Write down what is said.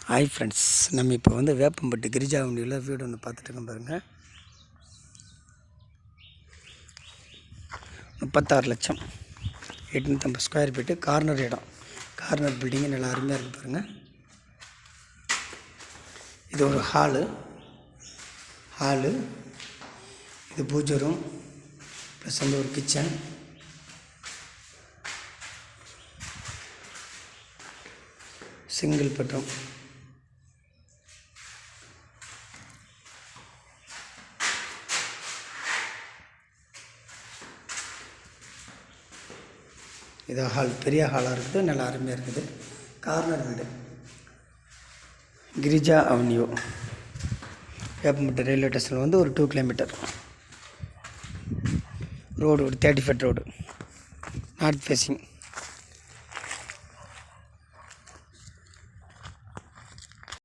Hi friends, நம்ம இப்போ வந்து வேப்பம்பட்டு கிரிஜா வண்டியில் வீடு ஒன்று பார்த்துட்டு பாருங்கள். 36 லட்சம், 850 ஸ்கொயர் ஃபீட்டு, கார்னர் இடம், கார்னர் பில்டிங்கு நல்லா அருமையாக இருக்குது பாருங்கள். இது ஒரு ஹாலு, இது பூஜை ரூம் ப்ளஸ் வந்து ஒரு கிச்சன், சிங்கிள் பெட்ரூம். இது ஹால், பெரிய ஹாலாக இருக்குது, நல்லா அருமையாக இருக்குது. கார்னர் வீடு, கிரிஜா அவென்யூ, வேப்பம்பட்டு ரயில்வே ஸ்டேஷனில் வந்து ஒரு 2 கிலோமீட்டர். ரோடு ஒரு 30 ஃபீட் ரோடு, நார்த் ஃபேஸிங்.